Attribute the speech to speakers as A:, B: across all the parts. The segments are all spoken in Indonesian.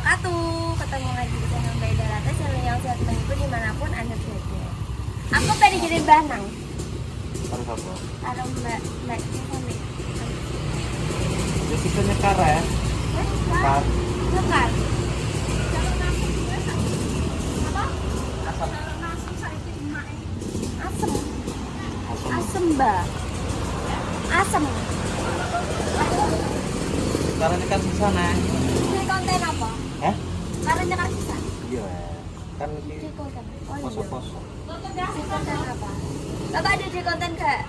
A: wabarakatuh. Ketemu lagi di channel Mbak Ida Latte, channel yang sehat mengikuti dimanapun Anda berada. Aku pengen kirim Banang.
B: Harus apa?
A: Kalau Mbak sampai.
B: Ya kita nyekar ya. Nyekar.
A: Nyekar. Apa?
B: Asam.
A: Asem.
B: Asam.
A: Asem, Mbak. Asem.
B: Sekarang nyekar di sana.
A: Ini konten apa? Karena nyekar sisa.
B: Iya. Kan
A: Di
B: di
A: konten. Oh iya.
B: poso-poso.
A: Di konten apa? Bapak ada di konten gak?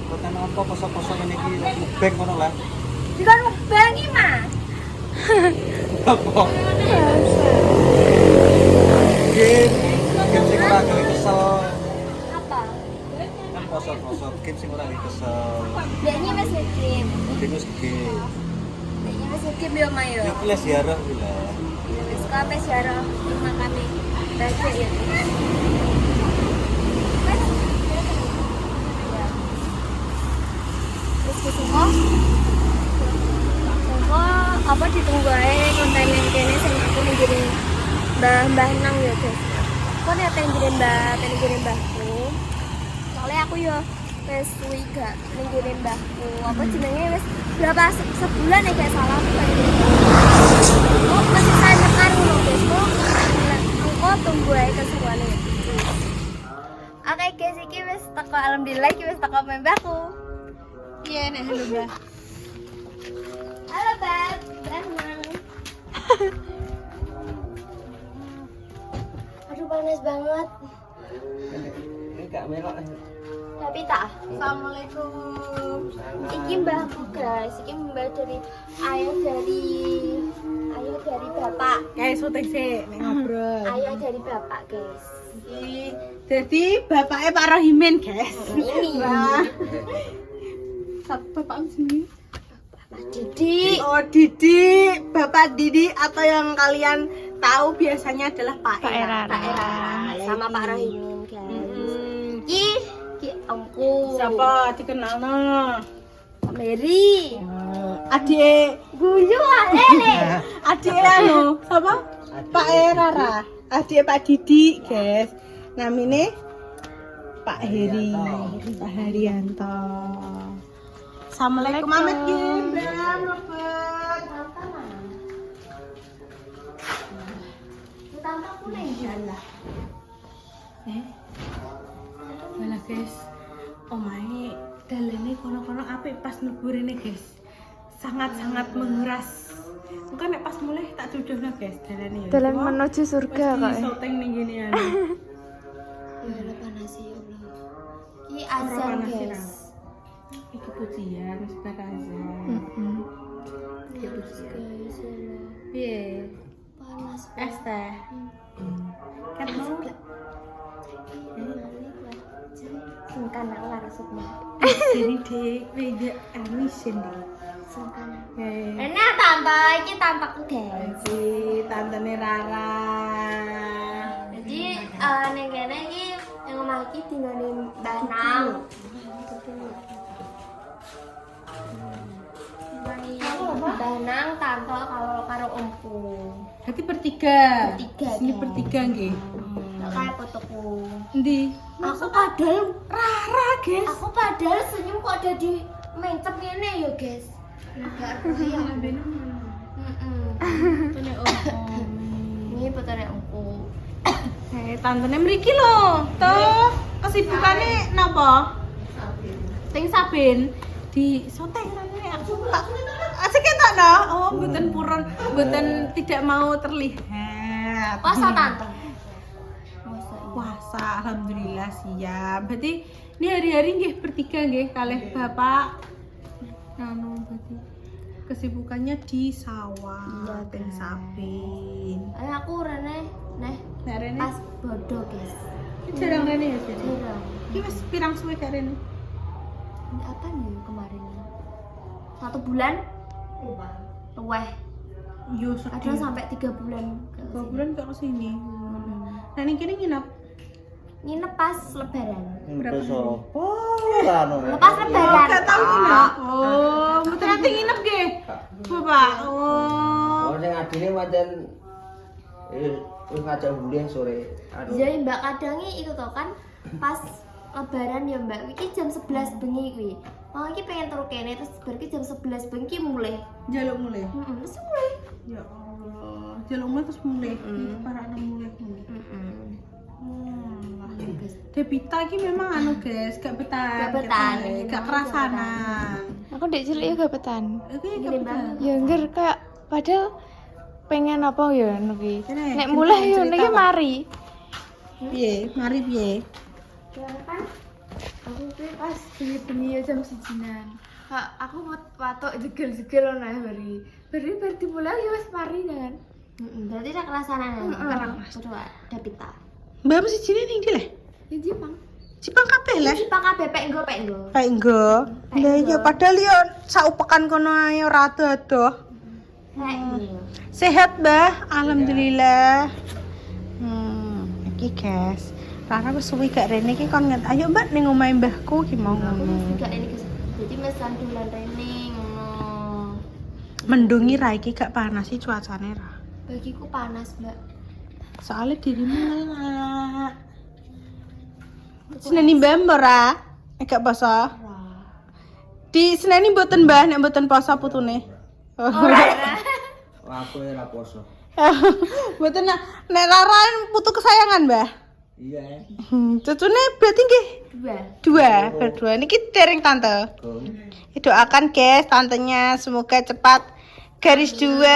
B: Konten apa poso-poso ini ki mukbang ngono lah.
A: Di kon mukbang iki, Mas.
B: Apa? Game sing ora gawe kesel.
A: Apa?
B: Kan poso-poso game sing ora gawe kesel.
A: Deknya wis ngirim.
B: Terus game.
A: Deknya wis ngirim yo, Mayo.
B: Yo kelas jarang gila.
A: Wis kabeh jaro rumah kami. Baik ya. Terus semua apa ditunggu aja konten yang kene sing aku ngirim mbah nang ya guys. Kok nek ngirim mbahku. Soalnya aku yo wis suwi gak ngirim mbahku. Apa jenenge wis berapa sebulan ya kayak salah aku gak ngirim. Oh, masih saya nyekar loh guys. Kok tunggu aja keseruannya. Oke guys, iki wis teko alhamdulillah iki wis teko mbahku. Iya, nek halo Mbak. Halo Mbak, Brahman. Aduh panas banget.
B: Ini gak melok.
A: Tapi tak. Assalamualaikum. Iki mbahku guys, iki mbah dari ayah dari bapak.
C: Kayak syuting sih, nek ngobrol.
A: Ayah dari bapak guys.
C: Jadi bapaknya Pak Rohimin, guys.
A: Ini.
C: Wah. Bapak sini.
A: Bapak Didi.
C: Oh, Didi, Bapak Didi atau yang kalian tahu biasanya adalah Pak Era.
A: Pak Era sama Pak Rohimin guys. Ki omku.
C: Siapa dikenal no?
A: Mary.
C: Adik
A: Guyu lele.
C: adik anu, siapa? Pak Era ra. Adik Pak Didi, guys. Namanya Pak Heri. Pak Herianto. Assalamualaikum Amet Gibran, Robert.
A: Tampaku nih jalan.
C: Malah guys, omahe dalene kono-kono apik pas nubur ini guys. Sangat-sangat menguras. Mungkin nek pas mulai tak duduhna guys dalene ya.
D: Dalam menuju surga kok.
C: Di syuting ning gini ya.
A: Ya Allah panas ya Allah. Ki azan guys.
C: Iki pujian wis azan. Iki pujian.
A: Guys, ya Allah.
C: Piye?
A: Panas.
C: Es teh. Kan mau
A: Sungkan aku rasanya.
C: jadi dek beda anisin deh.
A: Sungkan.
C: Hei.
A: Enak tambah iki tampakku guys.
C: Si tantene Rara.
A: Jadi ning kene iki yang omah iki dinggone Mbah Nang. Mbah Nang tante karo omku.
C: Berarti bertiga.
A: Bertiga,
C: Sini
A: guys.
C: bertiga nggih.
A: Kayak fotoku.
C: Endi?
A: Aku padahal
C: Rara, guys.
A: aku padahal senyum kok ada di mencep ngene ya guys. Enggak yang
C: Tene om.
A: Ini fotone omku.
C: Tantene mriki lho. Tuh, kesibukane napa? Ting Saben di syuting tantene aku tak asik tak no? Oh, mboten purun, mboten tidak mau terlihat.
A: Puasa tante.
C: Puasa, alhamdulillah siap. Berarti ini hari-hari nggih bertiga nggih kalih bapak. Anu berarti kesibukannya di sawah,
A: Iya,
C: Ting
A: guys.
C: Saben.
A: Aku rene
C: Nek rene
A: pas bodoh guys.
C: jarang rene ya jadi.
A: Jarang.
C: Iki wis pirang suwe gak rene?
A: Ini apa nih kemarin? 1 bulan? Luweh.
C: Yo
A: Kadang sampai 3 bulan.
C: 2 bulan gak kesini. Nah ini kini nginep.
A: Nginep pas lebaran.
B: Berapa sopo? Anu.
A: Lepas lebaran.
C: Gak tau nginep. Oh, mboten nanti nginep nggih. Bapak. Oh.
B: Oh, sing
E: adine pancen ngajak budhe sore.
A: Iya Mbak kadangnya itu toh kan pas lebaran ya Mbak, iki jam 11 bengi kuwi. Mau iki pengen turu kene terus bar iki jam 11 bengi ki mulai.
C: Jaluk mulai.
A: Heeh, terus mulai.
C: Ya Allah, jaluk mulai terus mulai. Para anak mulai. Debita ki memang anu guys, gak betan. Gak kerasanan.
D: Aku dek cilik ya gapetan.
C: Oke,
A: Gini
C: gak betan.
A: banget.
D: Ya enggak kayak padahal pengen apa ya nuki.
C: Kene,
D: Nek
C: kita
D: mulai yo
C: cerita,
D: niki
C: Pak.
D: mari.
C: Piye? Mari piye?
A: Ya kan
D: Aku tuh pas bengi-bengi ya jam 1-an. Aku mau watok jegel-jegel ono ya bari. Bari dimulai ya wis mari kan.
A: berarti udah kerasanan ya. Coba Dapita.
C: Mbak mesti sini ning ndi le?
D: Ya Jepang.
C: Cipang kabeh le.
A: Iki pakai pek nggo.
C: Kayak enggo. Lah iya padahal yo saupekan kono ae ora adoh.
A: Kayak nggo.
C: Sehat, Mbah. Alhamdulillah. Iki guys. Rara wis suwi gak rene iki kon nget. Ayo Mbak ning omahe mbahku ki mau ngono.
A: Juga ini guys. Jadi mesan dolan rene ngono.
C: Mendungi ra iki gak panas sih cuacane ra.
A: Bagiku panas, Mbak.
C: Soalnya dirimu enak. Seneni Mbah ora? Gak poso. Di seneni mboten Mbah nek mboten poso putune.
E: Aku ora poso.
C: Mboten nek Rara putu kesayangan Mbah.
E: Iya.
C: Cucune berarti nggih
A: Dua.
C: berdua. Niki dereng tante.
E: Go.
C: Doakan guys tantenya semoga cepat garis 2.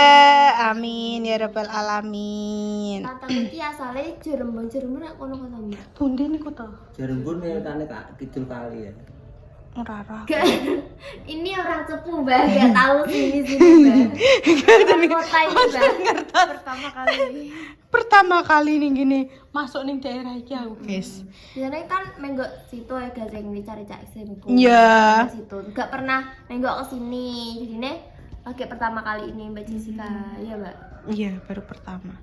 C: Amin ya rabbal alamin.
A: Tante iki asale Jerembang nek kono-kono Mbak.
C: Pundi niku to?
E: Jerembun tane tak kidul kali ya.
C: Ora.
A: Ini orang cepu Mbak, gak tahu sini Mbak. Orang kota ini Mbak.
D: Pertama kali.
C: Pertama kali nih gini masuk nih daerah iki aku guys.
A: Biasanya kan menggok situ ya guys yang dicari cak SMku.
C: Iya.
A: Situ. Gak pernah menggok ke sini. Jadi nih lagi pertama kali ini Mbak Jessica. Iya Mbak.
C: Iya baru pertama.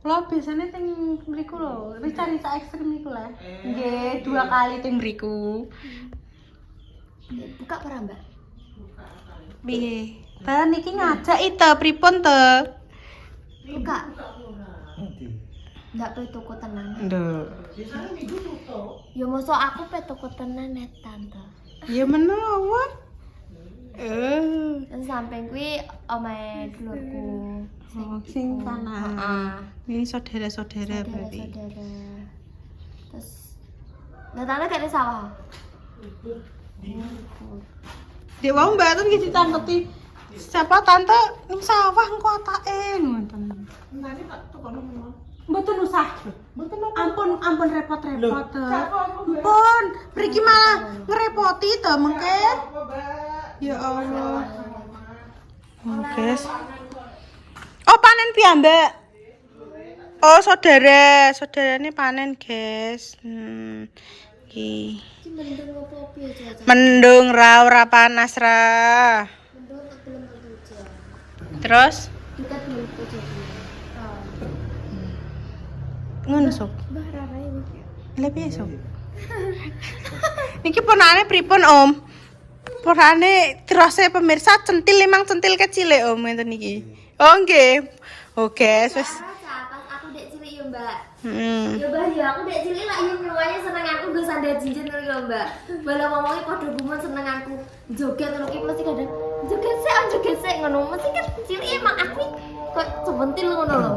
C: Kalau biasanya teng mriku lho, rica-rica ekstrem niku lah. Nggih, 2 kali teng mriku.
A: Buka pernah Mbak?
C: Piye? Ta niki ngajak ite pripun te?
A: Buka. Nggak pe toko tenan.
C: Nduk.
A: Ya mosok aku pe toko tenan net tante.
C: Ya menawa.
A: Terus sampai kuwi omahe dulurku.
C: Sing tanah.
A: Heeh.
C: Ini saudara-saudara berarti.
A: Saudara. Terus datangnya gak ada sawah.
C: Dek wau Mbak tuh iki ditangketi. Siapa tante ning sawah engko atake ngoten. Mboten usah. Ampun repot-repot. Ampun, mriki malah ngerepoti to mengke. Ya Allah. Guys. Oh, panen piyambak. Oh, saudarane panen, guys. Iki.
A: Iki mendung opo piye aja.
C: Mendung ra ora panas ra.
A: Mendung tak belum hujan.
C: Terus
A: Kita belum hujan.
C: ngono sob.
A: Mbah Rara iki.
C: Lha piye sob? Niki ponane pripun, Om? Ponane terus pemirsa centil emang centil kecil Om ngenten niki. Oh nggih. Oke, wis.
A: Pas aku dek cilik ya, Mbak.
C: Heeh.
A: Ya Mbah ya aku dek cilik lah yo nyuwanya seneng aku nggo sandal jinjit ngono ya, Mbak. Bala ngomongnya padha gumun seneng aku. Joget ngono ki mesti kadang joget sik ngono. Mesti kan cilik emang aku kok sebentil ngono lho.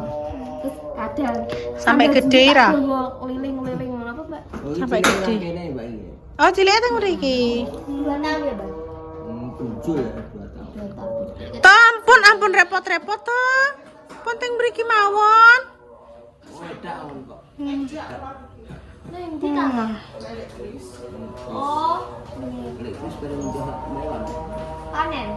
A: Terus kadang
C: Sampai
A: sandal
C: gede,
A: jinjit
C: Ra?
A: aku liling-liling ngono apa, Mbak?
C: Sampai gede.
E: Kene Mbak iki.
C: Oh, cilik teng mriki.
A: 2 tahun ya, Mbak.
E: 7 ya 2 tahun.
A: 2 tahun.
C: Ta ampun repot-repot to. Penting mriki mawon.
E: Wedak kok.
A: Neng ndi ta? Oh,
E: Lek wis bareng ndelok melon.
A: panen.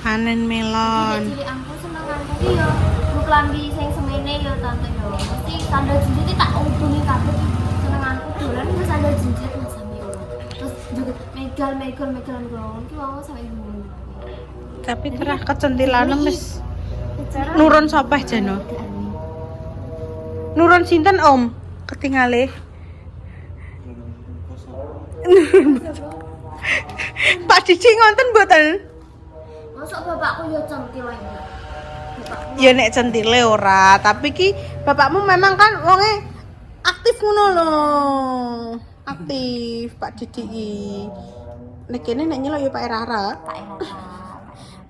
C: Panen melon.
A: Cilik aku seneng aku ki yo mau klambi sing semene yo tante yo. Mesti sandal jinjit tak ubungi kabeh. Seneng aku dolan wis sandal jinjit Mas sampe yo. Terus juga megal ngono ki wong sampe ngono.
C: Tapi terah kecentilan wis nurun sopeh jano. Nurun sinten Om? Ketingale. Pak Cici ngonten mboten?
A: Masuk bapakku ya centil aja. Bapakku
C: Ya nek centile ora, tapi ki bapakmu memang kan wonge aktif ngono lho. Aktif Pak Didi iki. Nek kene nek nyelok ya Pak Irara.
A: Pak Erara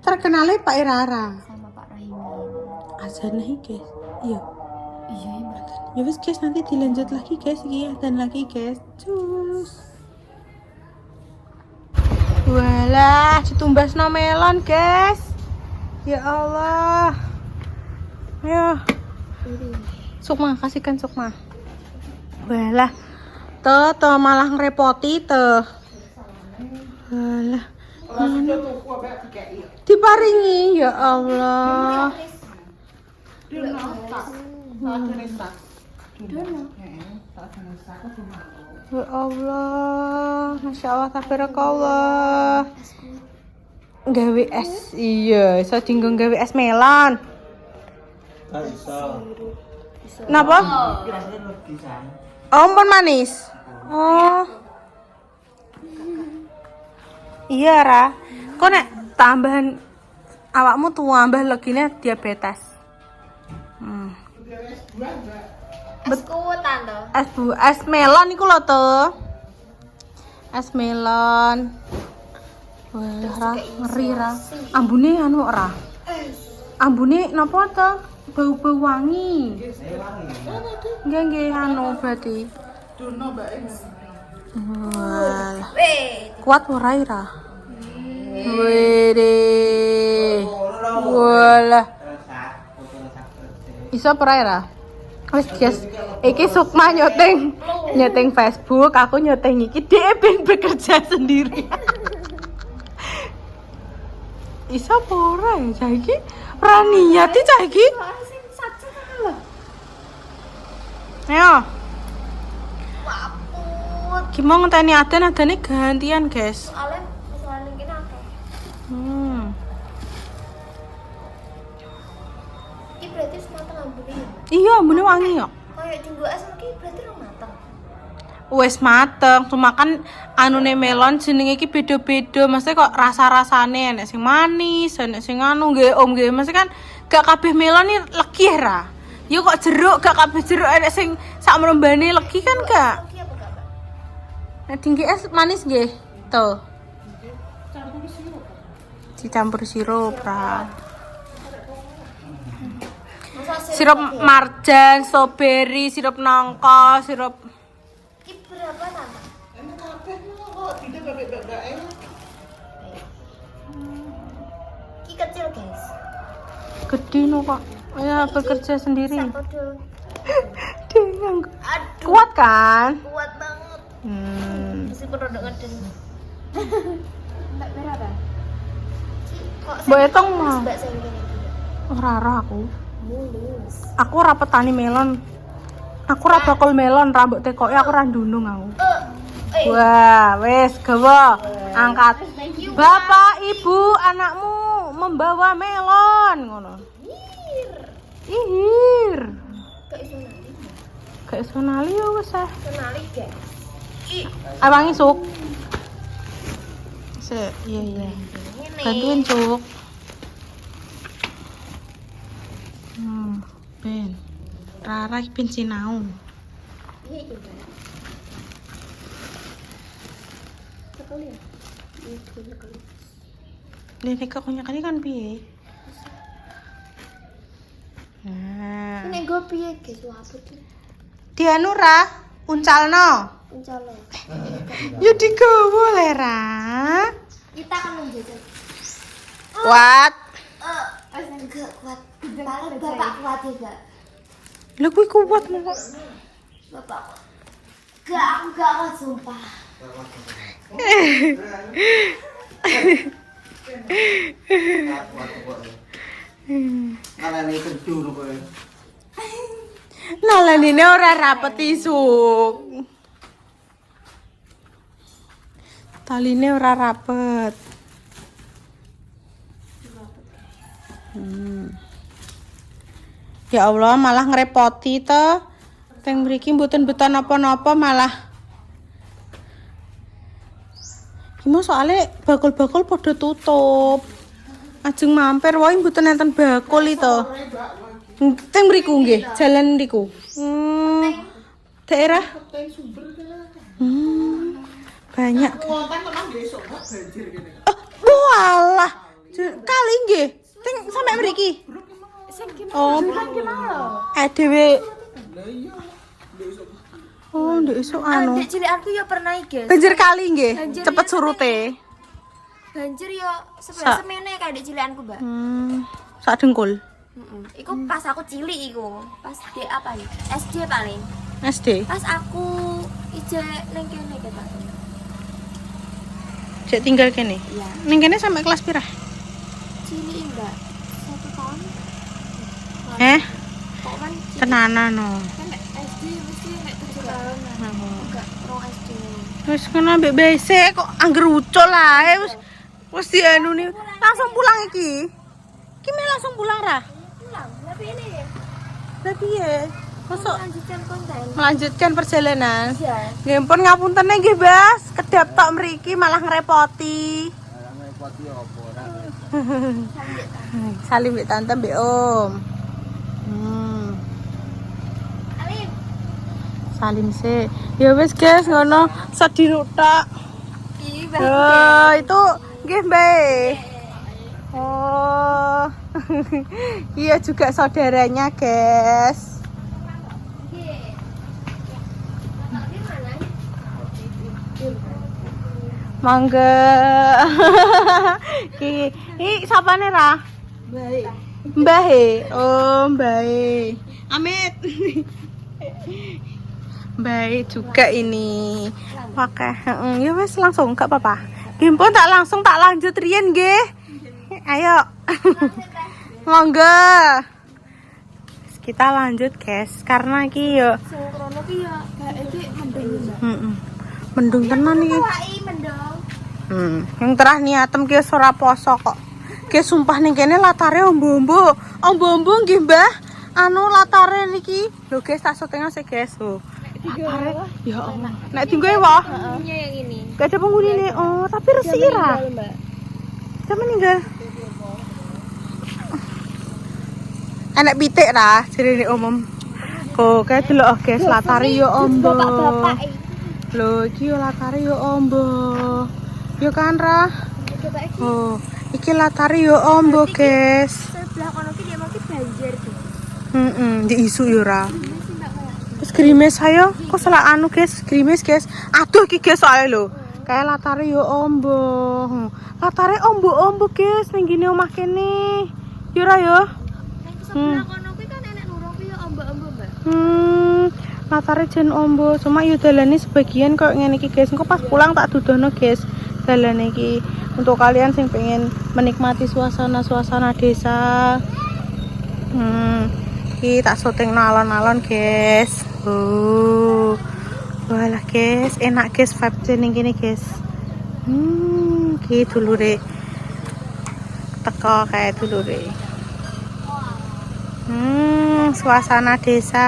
C: Terkenalnya Pak Irara.
A: sama Pak Rahim.
C: Azan lagi guys. Iya.
A: Iya, Mbak.
C: Ya wis guys, nanti dilanjut lagi guys, iki azan lagi guys. Cus. Walah, ditumbasno melon guys. Ya Allah. Ayo. Sukma, kasihkan Sukma. Walah. Tuh malah ngerepoti tuh. Walah. Diparingi ya Allah. Ya Allah, Masya Allah, tabarakallah. Gawe es, iya, iso dinggo gawe es melon.
B: Tak bisa.
C: Napa? Oh, ampun manis. Oh. Iya, Ra. Kok nek tambahan awakmu tambah legine diabetes.
A: Es kuat tante.
C: Es melon iku lho tuh. Es melon. Wah, Ra, ngeri Ra. Ambune anu ora. Ambune napa to? Bau-bau wangi. Nggih anu berarti. Wah. Kuat ora Ira? Wede. Walah. Iso ora Ira? Wis guys, iki Sukma nyoteng Facebook, aku nyoteng iki dia pengen bekerja sendiri. Iso apa ora ya saiki? Ora niat iki saiki. Ayo.
A: Waput.
C: Gimana ngenteni adane gantian, guys.
A: Soalnya masalah ini akeh. Ini berarti semateng ambune ya?
C: Iya, ambune wangi kok.
A: Kayak jumbo es iki berarti rong mateng.
C: Wes mateng, cuma kan anune melon jenenge iki beda-beda. Maksudnya kok rasa-rasane enek sing manis, enek sing anu nggih Om nggih. Maksudnya kan gak kabeh melon iki legi ra. Ya kok jeruk gak kabeh jeruk enek sing sak mrembane legi kan gak.
A: Lagi apa gak, Mbak?
C: Nek tinggi es manis nggih. Tuh. Dicampur sirup ra.
A: Masa
C: Sirup marjan, strawberry, sirup nangka, sirup
A: Ini berapa tante? Ini kecil guys.
C: gede no kok. Ya bekerja sendiri.
A: Satu dulu.
C: Ding,
A: Aduh,
C: kuat kan?
A: kuat banget. Meskipun rada ngeden.
D: Mbak berapa?
A: Kok
C: Mbak Etong mah.
A: Mbak saya gini.
C: Ora aku.
A: Mulus.
C: Aku ora petani melon. Aku ora bakul melon, rambut tekoke aku ora ndunung aku. Wah, wes gawa. Angkat. Bapak, Ibu, anakmu membawa melon ngono. Ihir.
A: Gak iso nali.
C: Gak iso nali yo wis ah.
A: Kenali guys.
C: Abangi Suk. Iya.
A: Ini.
C: Bantuin Suk. Ben. Rara iki ben sinau.
A: Iya juga. Sekali ya? Iya, sekali.
C: Lene kekonyakan kan piye? Nah.
A: Ini gue piye guys, wah apa tuh?
C: Dianu Ra, uncalno.
A: Insya-Allah.
C: Ya digawa le Ra.
A: Kita akan menjajal.
C: Kuat.
A: Enggak kuat. Bapak kuat juga.
C: Lah kuwi kuat kok.
A: Bapak. Gak kuat sumpah.
B: Ngalani kedur kowe.
C: Nalanine ora rapet isuk. Taline ora rapet. Ya Allah, malah ngerepoti to. Teng mriki mboten beton napa-napa malah. Gimana soalnya bakul-bakul pada tutup. Ajeng mampir wae mboten enten bakul itu. Teng mriku nggih, jalan mriku. Daerah banyak. Oh, walah. Kali nggih. Teng sampe mriki. Oh, dhewe. Oh, ndek esuk anu.
A: Dek cilikanku ya pernah iki.
C: Banjir kali nggih.
A: Banjir
C: Cepet
A: ya,
C: surute.
A: Banjir yo semene kayak dek cilikanku, Mbak.
C: Sak dengkul.
A: Iku pas aku cilik iku. Pas di apa nih? SD paling.
C: SD.
A: Pas aku ijek ning kene kita.
C: Cek tinggal kene.
A: Iya.
C: Ning kene sampai kelas pira?
A: Cilik enggak? 1 tahun. Kok kan cilik.
C: Tenanan no.
A: Kan nek SD mesti nek 7 tahun. Enggak, 2 SD.
C: Wis kena mbek BC kok angger ucul lae wis dianu ni langsung pulang iki. Iki me langsung pulang ra?
A: Pulang. Tapi ini ya.
C: Lah piye? Mosok
A: Lanjutkan konten.
C: melanjutkan perjalanan.
A: Iya.
C: Nggih pun ngapunten nggih, Bas. Kedap tok mriki malah ngrepoti.
E: Malah ngerepoti apa ora.
C: Salim mbek tante mbek Om.
A: Alif.
C: Salim sih. Ya wis guys ngono sedih tok.
A: Ih,
C: Oh, itu nggih, Mbak. Oh. Iya juga saudaranya, guys. Mangga. Iki sapane ra? Mbah. Oh, Mbah. Amit. Baik juga ini. Pakai. Ya wes langsung enggak apa-apa. Gimpun tak langsung tak lanjut riyen nggih. Ayo. Monggo. Kita lanjut, guys. Karena iki yo
A: Krono ki ya kayak iki mendung, Mbak.
C: mendung tenan iki.
A: Wai mendung.
C: Yang terah niatem ki ora poso kok. Ki sumpah ning kene latare ombo-ombo. Ombo-ombo nggih, Mbah. Anu latare niki. Lho guys, tak setengah sih, guys. Latare. Ya Allah. Nek tinggal wah.
A: Punya yang ini.
C: Gak ada penghuni nih. Oh, tapi resik ra.
A: Mbak.
C: Dia meninggal. Enak pitik ra, jarene umum. Kok kayak delok guys, latare yo ombo.
A: Bapak-bapak
C: Lho, iki yo latare yo ombo. Yo kan ra?
A: coba iki.
C: Oh, iki latare yo ombo, guys.
A: Sebelah kono ki dia mau ki banjir ki.
C: Di isu yo ra. Terus grimes ayo, kok salah anu guys, grimes guys. Aduh iki guys soalnya lho. Kayak latare yo ombo. Latare ombo-ombo guys, ning gene omah kene. Yo ra yo.
A: Sebelah kono ki kan enek lurung ki ya ombo-ombo, Mbak.
C: Latare jen ombo, cuma yo dalane sebagian kok ngene iki guys. Engko pas pulang tak dudono guys. Dalane iki untuk kalian sing pengen menikmati suasana desa. Iki tak syuting alon-alon guys. Walah guys, enak guys vibe ning kene guys. Iki dulure. Teko kayak dulure. Suasana desa.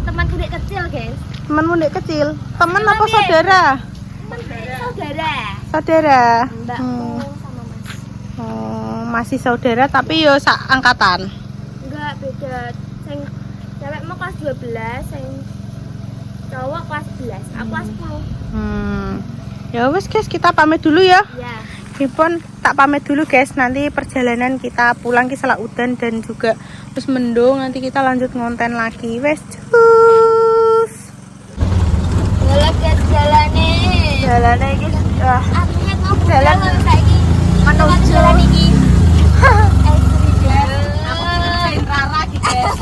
A: Temanku dek kecil, guys.
C: Temanmu dek kecil? Teman apa saudara?
A: Saudara.
C: Saudara.
A: Mbakku sama Mas.
C: Oh, masih saudara tapi yo sak angkatan.
A: Enggak, beda. Sing cewek mau kelas 12, sing cowok kelas 11. Aku kelas 10.
C: Ya wes guys, kita pamit dulu ya.
A: Ya.
C: Hipon tak pamit dulu guys, nanti perjalanan kita pulang ki selak udan dan juga terus mendung, nanti kita lanjut ngonten lagi. Wes cus. Jalane iki
A: Aku ingat mau
C: Jalan
A: saiki
C: menuju
A: jalan iki.
C: Rara iki guys.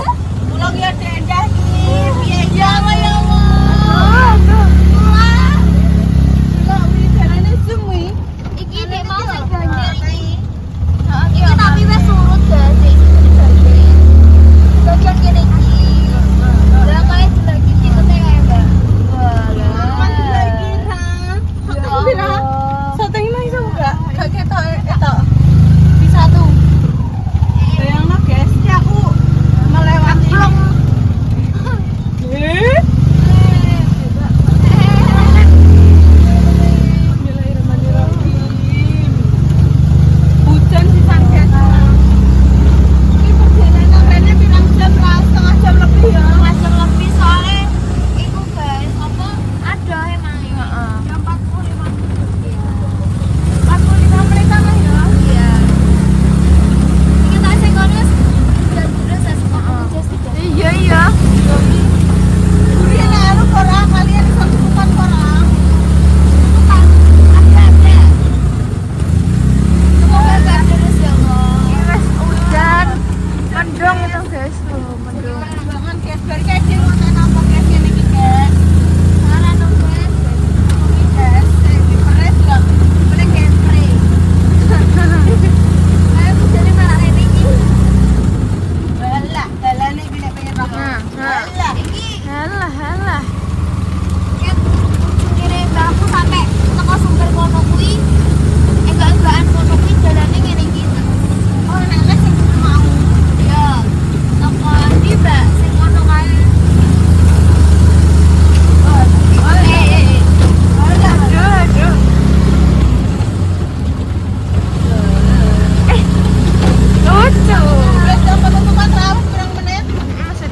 C: Pulang ya dendah iki. Piye ya ya Allah.
A: Iki nek mau sak banjir iki. Iki tapi wis surut guys, iki banjir. Bagian kene iki. Lah kae lagi sikute kae, Mbak.
C: Syuting nang iso enggak? Gak ketok etok.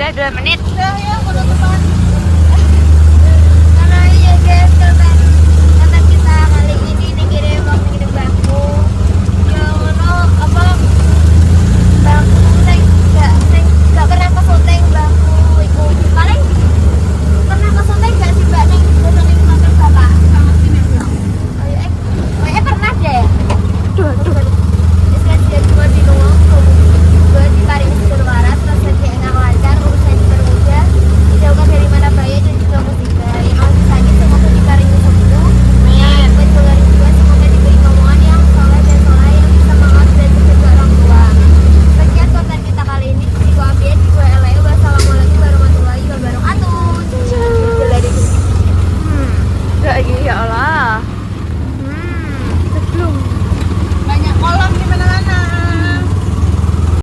A: udah 2 menit.
C: Udah ya penutupan.
A: Karena iya guys, karena